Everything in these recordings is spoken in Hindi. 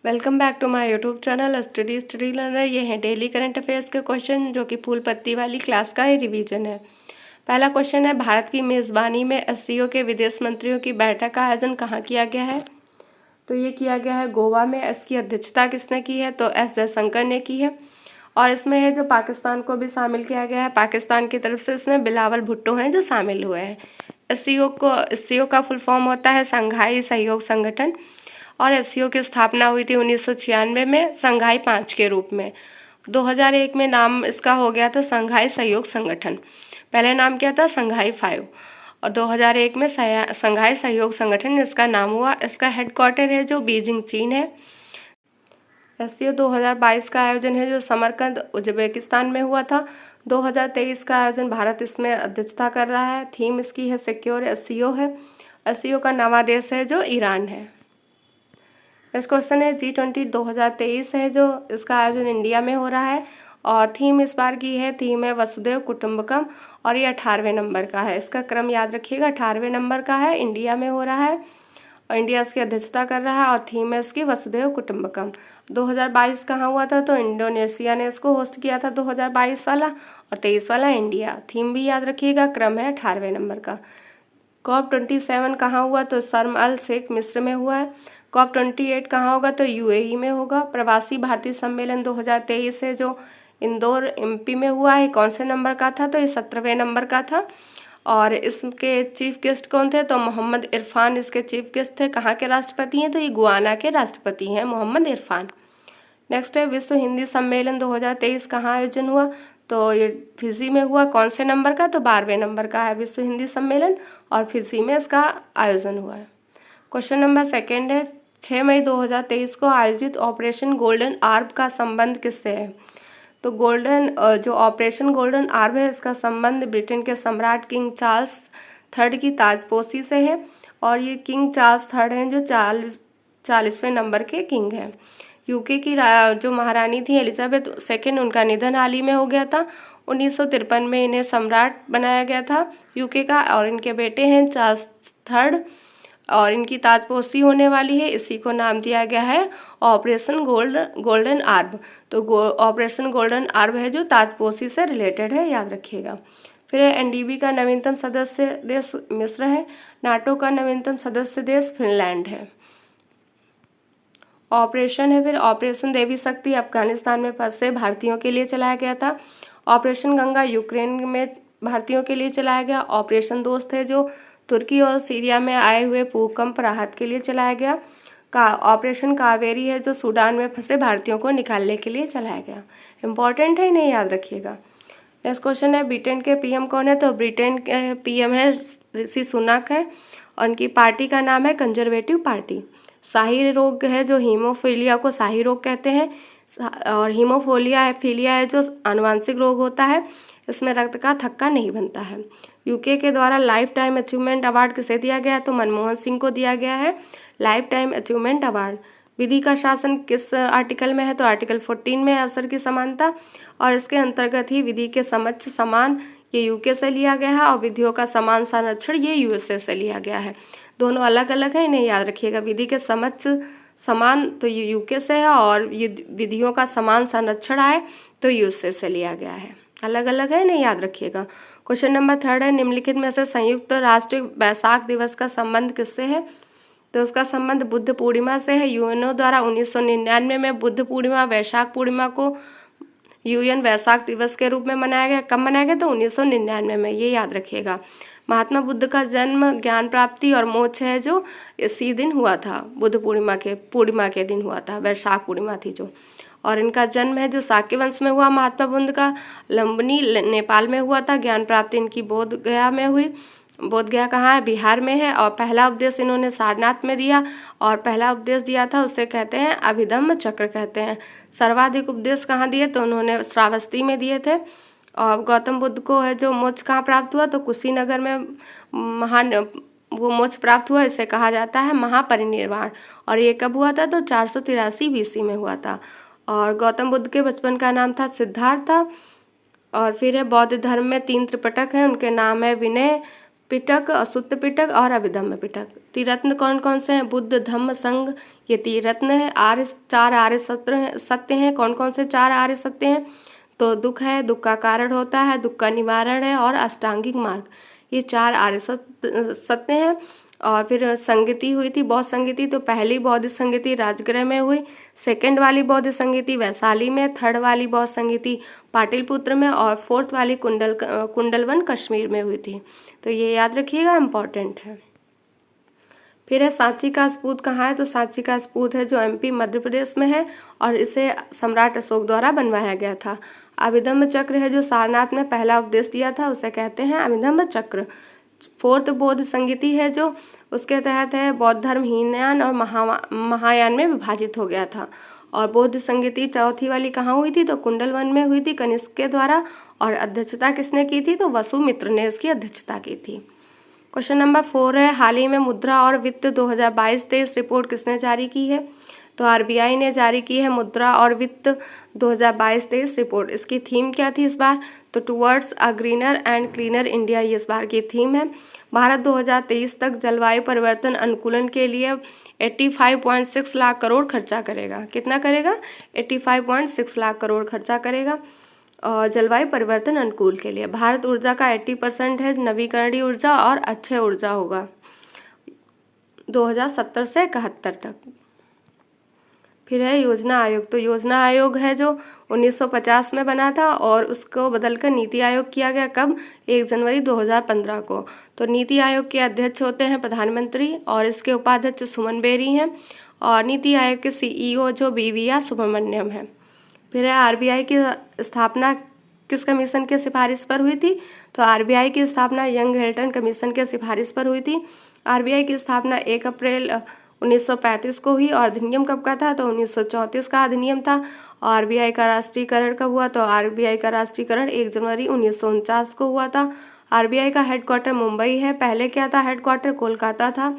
Welcome back to my YouTube channel study learner. ये हैं डेली करंट अफेयर्स के क्वेश्चन जो कि फूल पत्ती वाली क्लास का ही रिवीजन है। पहला क्वेश्चन है, भारत की मेज़बानी में एससीओ के विदेश मंत्रियों की बैठक का आयोजन कहाँ किया गया है? तो ये किया गया है गोवा में। इसकी अध्यक्षता किसने की है? तो एस जयशंकर ने की है। और इसमें है जो पाकिस्तान को भी शामिल किया गया है। पाकिस्तान की तरफ से इसमें बिलावल भुट्टो हैं जो शामिल हुए हैं। एससीओ का फुल फॉर्म होता है संघाई सहयोग संगठन, और एससीओ की स्थापना हुई थी 1996 में संघाई 5 के रूप में। 2001 में नाम इसका हो गया था संघाई सहयोग संगठन। पहले नाम क्या था? संघाई 5, और 2001 में संघाई सहयोग संगठन इसका नाम हुआ। इसका हेडक्वार्टर है जो बीजिंग चीन है। एससीओ 2022 का आयोजन है जो समरकंद उज्बेकिस्तान में हुआ था। 2023 का आयोजन भारत इसमें अध्यक्षता कर रहा है। थीम इसकी है सिक्योर एससीओ है। एससीओ का नवा देश है जो ईरान है। नेक्स्ट क्वेश्चन है, G20 2023 है जो इसका आयोजन इंडिया में हो रहा है, और थीम इस बार की है, थीम है वसुधैव कुटुंबकम, और ये 18वें नंबर का है। इसका क्रम याद रखिएगा, 18वें नंबर का है, इंडिया में हो रहा है और इंडिया इसकी अध्यक्षता कर रहा है, और थीम है इसकी वसुधैव कुटुंबकम। 2022 कहाँ हुआ था? तो इंडोनेशिया ने इसको होस्ट किया था 2022 वाला, और 23 वाला इंडिया। थीम भी याद रखिएगा, क्रम है 18वें नंबर का। COP27 कहाँ हुआ? तो शर्म अल शेख मिस्र में हुआ है। COP28 कहाँ होगा? तो यूएई में होगा। प्रवासी भारतीय सम्मेलन 2023 है जो इंदौर एमपी में हुआ है। कौन से नंबर का था? तो ये 17वें नंबर का था। और इसके चीफ गेस्ट कौन थे? तो मोहम्मद इरफान इसके चीफ गेस्ट थे। कहाँ के राष्ट्रपति हैं? तो ये गुआना के राष्ट्रपति हैं मोहम्मद इरफान। नेक्स्ट है, विश्व हिंदी सम्मेलन 2023 कहाँ आयोजन हुआ? तो ये फिजी में हुआ। कौन से नंबर का? तो 12वें नंबर का है विश्व हिंदी सम्मेलन, और फिजी में इसका आयोजन हुआ है। क्वेश्चन नंबर सेकेंड है, 6 मई 2023 को आयोजित ऑपरेशन गोल्डन आर्ब का संबंध किससे है? तो जो ऑपरेशन गोल्डन आर्ब है इसका संबंध ब्रिटेन के सम्राट किंग चार्ल्स थर्ड की ताजपोशी से है, और ये किंग चार्ल्स थर्ड हैं जो 40वें नंबर के किंग हैं। यूके की जो महारानी थी एलिजाबेथ सेकेंड, उनका निधन हाल ही में हो गया था। 1953 में इन्हें सम्राट बनाया गया था यूके का, और इनके बेटे हैं चार्ल्स थर्ड, और इनकी ताजपोशी होने वाली है। इसी को नाम दिया गया है ऑपरेशन गोल्डन आर्ब। तो ऑपरेशन गोल्डन आर्ब है जो ताजपोशी से रिलेटेड है, याद रखिएगा। फिर एनडीबी का नवीनतम सदस्य देश मिस्र है। नाटो का नवीनतम सदस्य देश फिनलैंड है। ऑपरेशन है फिर ऑपरेशन देवी शक्ति, अफगानिस्तान में फंसे भारतीयों के लिए चलाया गया था। ऑपरेशन गंगा यूक्रेन में भारतीयों के लिए चलाया गया। ऑपरेशन दोस्त है जो तुर्की और सीरिया में आए हुए भूकंप राहत के लिए चलाया गया। ऑपरेशन कावेरी है जो सूडान में फंसे भारतीयों को निकालने के लिए चलाया गया। इंपॉर्टेंट है, इन्हें याद रखिएगा। नेक्स्ट क्वेश्चन है, ब्रिटेन के पीएम कौन है? तो ब्रिटेन के पीएम है ऋषि सुनक है, और उनकी पार्टी का नाम है कंजर्वेटिव पार्टी। शाही रोग है जो हीमोफीलिया को शाही रोग कहते हैं, और हीमोफीलिया है जो आनुवांशिक रोग होता है। इसमें रक्त का थक्का नहीं बनता है। यूके के द्वारा लाइफ टाइम अचीवमेंट अवार्ड किसे दिया गया है? तो मनमोहन सिंह को दिया गया है लाइफ टाइम अचीवमेंट अवार्ड। विधि का शासन किस आर्टिकल में है? तो आर्टिकल 14 में अवसर की समानता, और इसके अंतर्गत ही विधि के समक्ष समान ये यूके से लिया गया है, और विधियों का समान संरक्षण ये यूएसए से लिया गया है। दोनों अलग अलग है, इन्हें याद रखिएगा। विधि के समक्ष समान तो ये यूके से है, और ये विधियों का समान संरक्षण आए तो यूएसए से लिया गया है। अलग अलग है, इन्हें याद रखिएगा। क्वेश्चन नंबर थर्ड है, निम्नलिखित में से संयुक्त राष्ट्र वैशाख दिवस का संबंध किससे है? तो उसका संबंध बुद्ध पूर्णिमा से है। यूएनओ द्वारा 1999 में बुद्ध पूर्णिमा वैशाख पूर्णिमा को यूएन वैशाख दिवस के रूप में मनाया गया। कब मनाया गया? तो 1999 में, ये याद रखिएगा। महात्मा बुद्ध का जन्म, ज्ञान प्राप्ति और मोक्ष है जो इसी दिन हुआ था, बुद्ध पूर्णिमा के दिन हुआ था, वैशाख पूर्णिमा थी जो। और इनका जन्म है जो शाक्य वंश में हुआ महात्मा बुद्ध का, लंबनी नेपाल में हुआ था। ज्ञान प्राप्ति इनकी बोध गया में हुई। बोध गया कहाँ है? बिहार में है। और पहला उपदेश इन्होंने सारनाथ में दिया, और पहला उपदेश दिया था उसे कहते हैं अभिधम्म चक्र कहते हैं। सर्वाधिक उपदेश कहाँ दिए? तो उन्होंने श्रावस्ती में दिए थे। और गौतम बुद्ध को है जो मोक्ष कहाँ प्राप्त हुआ? तो कुशीनगर में महान वो मोक्ष प्राप्त हुआ, इसे कहा जाता है महापरिनिर्वाण। और ये कब हुआ था? तो 483 BC में हुआ था। और गौतम बुद्ध के बचपन का नाम था सिद्धार्थ था। और फिर है बौद्ध धर्म में 3 त्रिपिटक हैं, उनके नाम है विनय, पिटक, सुत्त पिटक और अभिधम्म पिटक। त्रिरत्न कौन कौन से हैं? बुद्ध, धम्म, संघ, ये त्रिरत्न है। चार आर्य सत्य हैं। कौन कौन से चार आर्य सत्य हैं? तो दुख है, दुख का कारण होता है, दुख का निवारण है, और अष्टांगिक मार्ग, ये चार आर्य सत्य हैं। और फिर संगति हुई थी, बौद्ध संगति, तो पहली बौद्ध संगति राजगृह में हुई, सेकंड वाली बौद्ध संगति वैशाली में, थर्ड वाली बौद्ध संगति पाटलिपुत्र में, और फोर्थ वाली कुंडलवन कश्मीर में हुई थी। तो ये याद रखिएगा, इम्पॉर्टेंट है। फिर है सांची का स्पूत कहाँ है? तो सांची का स्पूत है जो एमपी मध्य प्रदेश में है, और इसे सम्राट अशोक द्वारा बनवाया गया था। अभिधम्म चक्र है जो सारनाथ में पहला उपदेश दिया था, उसे कहते हैं अभिधम्म चक्र। फोर्थ बौद्ध संगति है जो उसके तहत है बौद्ध धर्म हीनयान और महायान में विभाजित हो गया था। और बौद्ध संगति चौथी वाली कहाँ हुई थी? तो कुंडलवन में हुई थी कनिष्क के द्वारा, और अध्यक्षता किसने की थी? तो वसुमित्र ने इसकी अध्यक्षता की थी। क्वेश्चन नंबर 4 है, हाल ही में मुद्रा और वित्त 2022-23 रिपोर्ट किसने जारी की है? तो आरबीआई ने जारी की है मुद्रा और वित्त 2022-23 रिपोर्ट। इसकी थीम क्या थी इस बार? तो towards a greener and cleaner India, ये इस बार की थीम है। भारत 2023 तक जलवायु परिवर्तन अनुकूलन के लिए 85.6 लाख करोड़ खर्चा करेगा। कितना करेगा? 85.6 लाख करोड़ खर्चा करेगा और जलवायु परिवर्तन अनुकूल के लिए। भारत ऊर्जा का 80% है नवीकरणीय ऊर्जा और अक्षय ऊर्जा होगा 2070 से 71 तक। फिर है योजना आयोग। तो योजना आयोग है जो 1950 में बना था, और उसको बदलकर नीति आयोग किया गया। कब? 1 जनवरी 2015 को। तो नीति आयोग के अध्यक्ष होते हैं प्रधानमंत्री, और इसके उपाध्यक्ष सुमन बेरी हैं, और नीति आयोग के CEO जो BVR सुब्रमण्यम है। फिर है आरबीआई की स्थापना किस कमीशन के सिफारिश पर हुई थी? तो आरबीआई की स्थापना यंग हेल्टन कमीशन के सिफारिश पर हुई थी। आरबीआई की स्थापना 1 अप्रैल 1935 को हुई, और अधिनियम कब का था? तो 1934 का अधिनियम था। और आरबीआई का राष्ट्रीयकरण कब हुआ? तो आरबीआई का राष्ट्रीयकरण 1 जनवरी 1949 को हुआ था। आरबीआई का हेडक्वार्टर मुंबई है, पहले क्या था? हेडक्वार्टर कोलकाता था।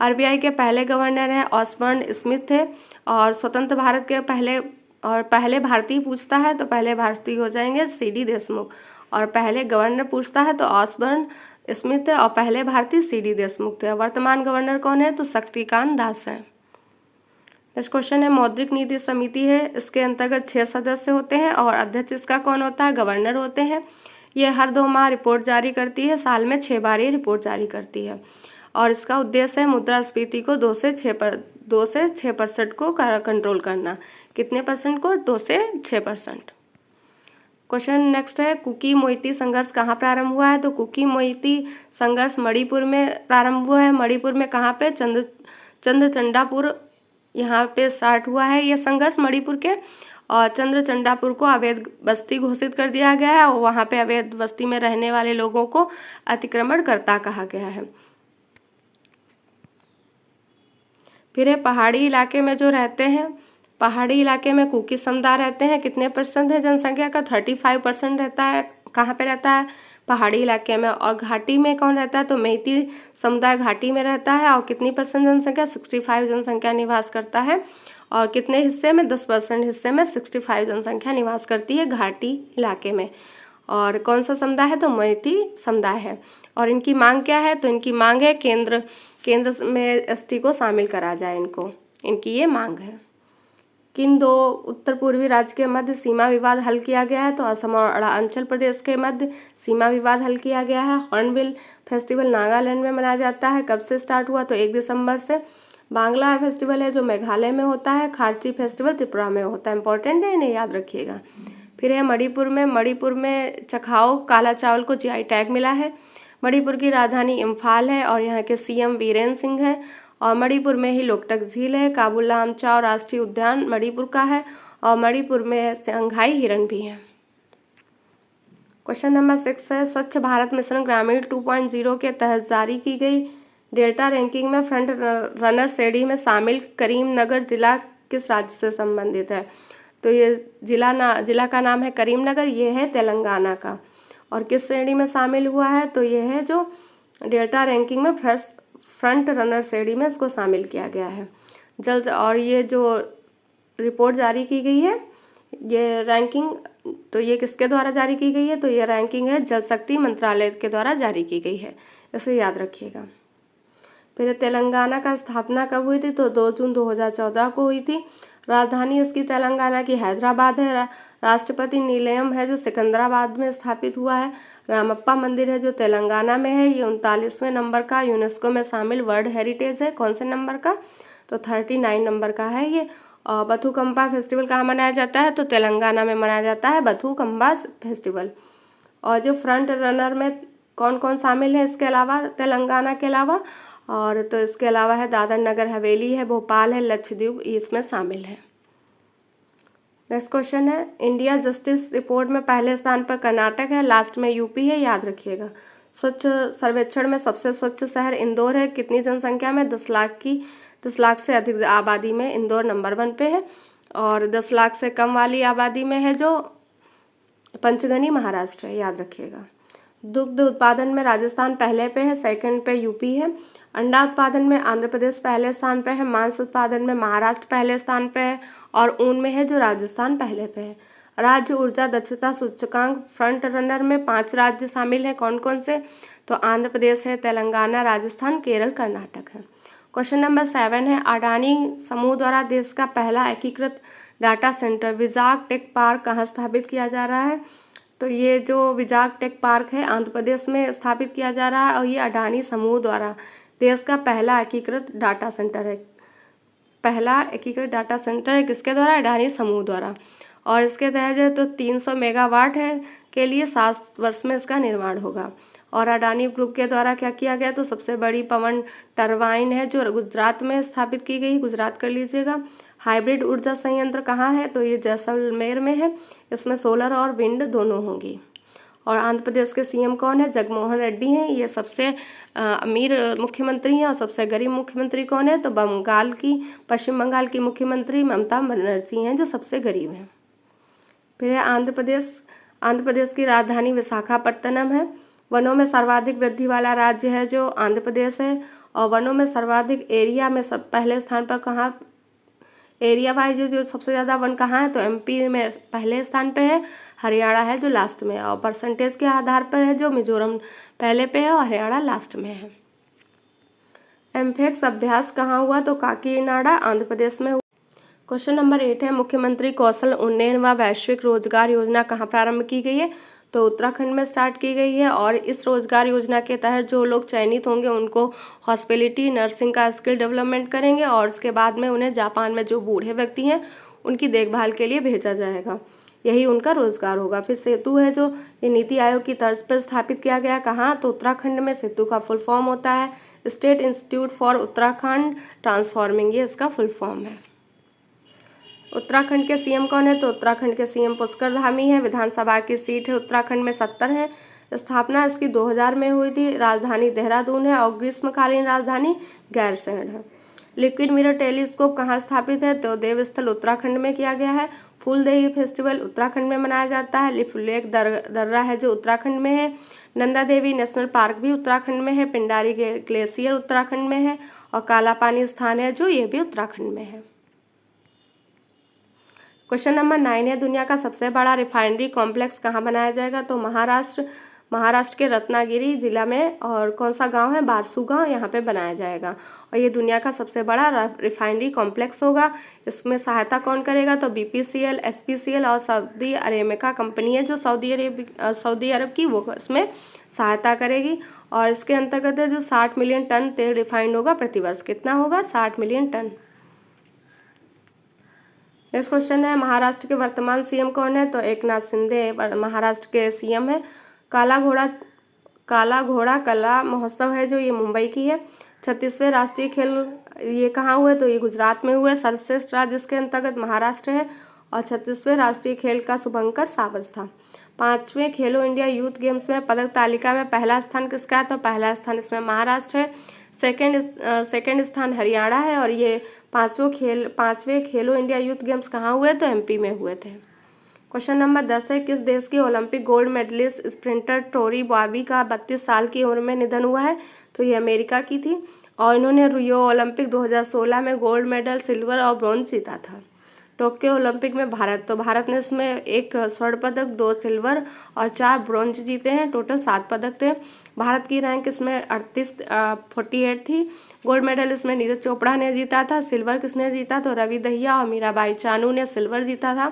आरबीआई के पहले गवर्नर हैं ऑसबर्न स्मिथ थे, और स्वतंत्र भारत के पहले भारतीय पूछता है तो पहले भारतीय हो जाएंगे CD देशमुख, और पहले गवर्नर पूछता है तो ऑसबर्न स्मिथ है, और पहले भारतीय CD देशमुख थे। वर्तमान गवर्नर कौन है? तो शक्तिकांत दास है। नेक्स्ट क्वेश्चन है, मौद्रिक नीति समिति है, इसके अंतर्गत 6 सदस्य होते हैं, और अध्यक्ष इसका कौन होता है? गवर्नर होते हैं। ये हर 2 माह रिपोर्ट जारी करती है, साल में 6 बार ये रिपोर्ट जारी करती है, और इसका उद्देश्य है मुद्रास्फीति को 2 से 6% को कंट्रोल करना। कितने परसेंट को? 2 से 6%। क्वेश्चन नेक्स्ट है, कुकी मोइती संघर्ष कहाँ प्रारंभ हुआ है? तो कुकी मोइती संघर्ष मणिपुर में प्रारंभ हुआ है। मणिपुर में कहाँ पे? चंद्रचंडापुर, यहाँ पे स्टार्ट हुआ है ये संघर्ष मणिपुर के। और चंद्रचंडापुर को अवैध बस्ती घोषित कर दिया गया है, और वहाँ पे अवैध बस्ती में रहने वाले लोगों को अतिक्रमणकर्ता कहा गया है। फिर है पहाड़ी इलाके में जो रहते हैं, पहाड़ी इलाके में कुकी समुदाय रहते हैं। कितने % है जनसंख्या का? 35% रहता है। कहाँ पे रहता है? पहाड़ी इलाके में। और घाटी में कौन रहता है? तो मेइती समुदाय घाटी में रहता है, और कितनी % जनसंख्या? 65 जनसंख्या निवास करता है। और कितने हिस्से में? 10% हिस्से में 65 जनसंख्या निवास करती है घाटी इलाके में। और कौन सा समुदाय है? तो मेइती समुदाय है। और इनकी मांग क्या है? तो इनकी मांग है केंद्र में ST को शामिल करा जाए इनको, इनकी ये मांग है। किन 2 उत्तर पूर्वी राज्य के मध्य सीमा विवाद हल किया गया है? तो असम और अरुणाचल प्रदेश के मध्य सीमा विवाद हल किया गया है। हॉर्नबिल फेस्टिवल नागालैंड में मनाया जाता है। कब से स्टार्ट हुआ? तो 1 दिसंबर से। बांग्ला फेस्टिवल है जो मेघालय में होता है। खारची फेस्टिवल त्रिपुरा में होता है। इंपॉर्टेंट है, इन्हें याद रखिएगा। फिर है मणिपुर में चखाओ काला चावल को GI टैग मिला है। मणिपुर की राजधानी इम्फाल है, और यहाँ के CM वीरेंद्र सिंह हैं। और मणिपुर में ही लोकटक झील है। काबुल लामचाओ राष्ट्रीय उद्यान मणिपुर का है, और मणिपुर में संघाई हिरन भी हैं। क्वेश्चन नंबर 6 है, स्वच्छ भारत मिशन ग्रामीण 2.0 के तहत जारी की गई डेल्टा रैंकिंग में फ्रंट रनर श्रेणी में शामिल करीमनगर जिला किस राज्य से संबंधित है? तो ये जिला का नाम है करीमनगर, ये है तेलंगाना का। और किस श्रेणी में शामिल हुआ है? तो ये है जो डेल्टा रैंकिंग में फ्रंट रनर श्रेणी में इसको शामिल किया गया है जल्द। और ये जो रिपोर्ट जारी की गई है, ये रैंकिंग, तो ये किसके द्वारा जारी की गई है? तो ये रैंकिंग है जल शक्ति मंत्रालय के द्वारा जारी की गई है। इसे याद रखिएगा। फिर तेलंगाना का स्थापना कब हुई थी? तो 2 जून 2014 को हुई थी। राजधानी इसकी तेलंगाना की हैदराबाद है। राष्ट्रपति निलयम है जो सिकंदराबाद में स्थापित हुआ है। रामप्पा मंदिर है जो तेलंगाना में है। ये 39वें नंबर का यूनेस्को में शामिल वर्ल्ड हेरिटेज है। कौन से नंबर का? तो 39 नंबर का है ये। और बथुकम्पा फेस्टिवल कहाँ मनाया जाता है? तो तेलंगाना में मनाया जाता है बथुकम्पा फेस्टिवल। और जो फ्रंट रनर में कौन कौन शामिल है इसके अलावा, तेलंगाना के अलावा? और तो इसके अलावा है दादर नगर हवेली है, भोपाल है, लक्षद्वीप इसमें शामिल है। नेक्स्ट क्वेश्चन है, इंडिया जस्टिस रिपोर्ट में पहले स्थान पर कर्नाटक है, लास्ट में यूपी है, याद रखिएगा। स्वच्छ सर्वेक्षण में सबसे स्वच्छ शहर इंदौर है। कितनी जनसंख्या में? 10 लाख से अधिक आबादी में इंदौर नंबर 1 पे है। और 10 लाख से कम वाली आबादी में है जो पंचगनी महाराष्ट्र है, याद रखिएगा। दुग्ध उत्पादन में राजस्थान पहले पे है, सेकंड पे यूपी है। अंडा उत्पादन में आंध्र प्रदेश पहले स्थान पर है। मांस उत्पादन में महाराष्ट्र पहले स्थान पर है। और ऊन में है जो राजस्थान पहले पे है। राज्य ऊर्जा दक्षता सूचकांक फ्रंट रनर में 5 राज्य शामिल हैं। कौन कौन से? तो आंध्र प्रदेश है, तेलंगाना, राजस्थान, केरल, कर्नाटक है। क्वेश्चन नंबर 7 है, अडानी समूह द्वारा देश का पहला एकीकृत data centre Vizag tech park कहाँ स्थापित किया जा रहा है? तो ये जो विजाग टेक पार्क है आंध्र प्रदेश में स्थापित किया जा रहा है। और ये अडानी समूह द्वारा देश का पहला एकीकृत डाटा सेंटर है। पहला एकीकृत डाटा सेंटर है किसके द्वारा? अडानी समूह द्वारा। और इसके तहत तो 300 मेगावाट है के लिए 7 वर्ष में इसका निर्माण होगा। और अडानी ग्रुप के द्वारा क्या किया गया? तो सबसे बड़ी पवन टरबाइन है जो गुजरात में स्थापित की गई, गुजरात कर लीजिएगा। हाइब्रिड ऊर्जा संयंत्र कहाँ है? तो ये जैसलमेर में है। इसमें सोलर और विंड दोनों होंगी। और आंध्र प्रदेश के सीएम कौन है? जगनमोहन रेड्डी हैं। ये सबसे अमीर मुख्यमंत्री हैं। और सबसे गरीब मुख्यमंत्री कौन है? तो पश्चिम बंगाल की मुख्यमंत्री ममता बनर्जी हैं जो सबसे गरीब हैं। फिर है आंध्र प्रदेश की राजधानी विशाखापट्टनम है। वनों में सर्वाधिक वृद्धि वाला राज्य है जो आंध्र प्रदेश है। और वनों में सर्वाधिक एरिया में सब पहले स्थान पर कहाँ, एरिया वाइज जो सबसे ज़्यादा वन कहाँ है? तो एमपी में पहले स्थान पे है, हरियाणा है जो लास्ट में है। और परसेंटेज के आधार पर है जो मिजोरम पहले पे है और हरियाणा लास्ट में है। एमफेक्स अभ्यास कहाँ हुआ? तो काकीनाडा आंध्र प्रदेश में हुआ। क्वेश्चन नंबर 8 है, मुख्यमंत्री कौशल उन्नयन व वैश्विक रोजगार योजना कहाँ प्रारंभ की गई है? तो उत्तराखंड में स्टार्ट की गई है। और इस रोजगार योजना के तहत जो लोग चयनित होंगे उनको हॉस्पिटलिटी नर्सिंग का स्किल डेवलपमेंट करेंगे। और उसके बाद में उन्हें जापान में जो बूढ़े व्यक्ति हैं उनकी देखभाल के लिए भेजा जाएगा। यही उनका रोजगार होगा। फिर सेतु है जो ये नीति आयोग की तर्ज पर स्थापित किया गया। कहाँ? तो उत्तराखंड में। सेतु का फुल फॉर्म होता है state institute for Uttarakhand transforming, ये इसका फुल फॉर्म है। उत्तराखंड के सीएम कौन है? तो उत्तराखंड के सीएम पुष्कर धामी है। विधानसभा की सीट है उत्तराखंड में 70 है। स्थापना इसकी 2000 में हुई थी। राजधानी देहरादून है। और ग्रीष्मकालीन राजधानी गैरसैंण है। लिक्विड मिरर टेलीस्कोप कहाँ स्थापित है? तो देवस्थल उत्तराखंड में किया गया है। फूलदेई फेस्टिवल उत्तराखंड में मनाया जाता है। लिफ लेक दर्रा है जो उत्तराखंड में है। नंदा देवी नेशनल पार्क भी उत्तराखंड में है। पिंडारी ग्लेशियर उत्तराखंड में है। और काला पानी स्थान है जो ये भी उत्तराखंड में है। क्वेश्चन नंबर 9 है, दुनिया का सबसे बड़ा रिफाइनरी कॉम्प्लेक्स कहाँ बनाया जाएगा? तो महाराष्ट्र के रत्नागिरी जिला में। और कौन सा गांव है? बारसू गांव, यहाँ पे बनाया जाएगा। और ये दुनिया का सबसे बड़ा रिफाइनरी कॉम्प्लेक्स होगा। इसमें सहायता कौन करेगा? तो बीपीसीएल, एसपीसीएल और सऊदी अरेबिका कंपनी है जो सऊदी अरब की, वो इसमें सहायता करेगी। और इसके अंतर्गत जो 60 मिलियन टन तेल रिफाइंड होगा प्रतिवर्ष। कितना होगा? 60 मिलियन टन। नेक्स्ट क्वेश्चन है, महाराष्ट्र के वर्तमान सीएम कौन है? तो एकनाथ शिंदे महाराष्ट्र के सीएम है। काला घोड़ा कला महोत्सव है जो ये मुंबई की है। 36वें राष्ट्रीय खेल ये कहाँ हुए? तो ये गुजरात में हुए। सर्वश्रेष्ठ राज्य इसके अंतर्गत महाराष्ट्र है। और 36वें राष्ट्रीय खेल का शुभंकर सावज था। 5वें खेलो इंडिया यूथ गेम्स में पदक तालिका में पहला स्थान किसका है? तो पहला स्थान इसमें महाराष्ट्र है। सेकंड स्थान हरियाणा है। और ये 5वें खेलो इंडिया यूथ गेम्स कहाँ हुए? तो एमपी में हुए थे। क्वेश्चन नंबर 10 है, किस देश की Olympic gold medallist sprinter Tori Bowie का 32 साल की उम्र में निधन हुआ है? तो ये अमेरिका की थी। और इन्होंने रियो ओलंपिक 2016 में गोल्ड मेडल, सिल्वर और ब्रॉन्ज जीता था। टोक्यो ओलंपिक में भारत ने इसमें 1 स्वर्ण पदक, 2 सिल्वर और 4 ब्रॉन्ज जीते हैं। टोटल 7 पदक थे। भारत की रैंक इसमें 48 थी। गोल्ड मेडल इसमें नीरज चोपड़ा ने जीता था। सिल्वर किसने जीता तो रवि दहिया और मीराबाई चानू ने सिल्वर जीता था।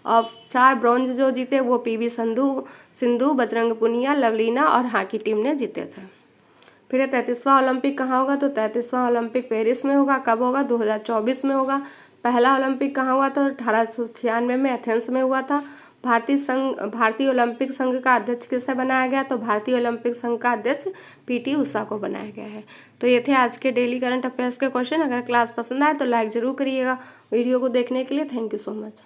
और 4 ब्रॉन्ज जो जीते वो पीवी सिंधु, बजरंग पुनिया, लवलीना और हॉकी टीम ने जीते थे। फिर 33वां ओलंपिक कहाँ होगा तो 33वां ओलंपिक पेरिस में होगा। कब होगा 2024 में होगा। पहला ओलंपिक कहाँ हुआ तो 1896 में एथेंस में हुआ था। भारतीय ओलंपिक संघ का अध्यक्ष किसे बनाया गया तो भारतीय ओलंपिक संघ का अध्यक्ष PT उषा को बनाया गया है। तो ये थे आज के डेली करंट अफेयर्स के क्वेश्चन। अगर क्लास पसंद आए तो लाइक ज़रूर करिएगा। वीडियो को देखने के लिए थैंक यू सो मच।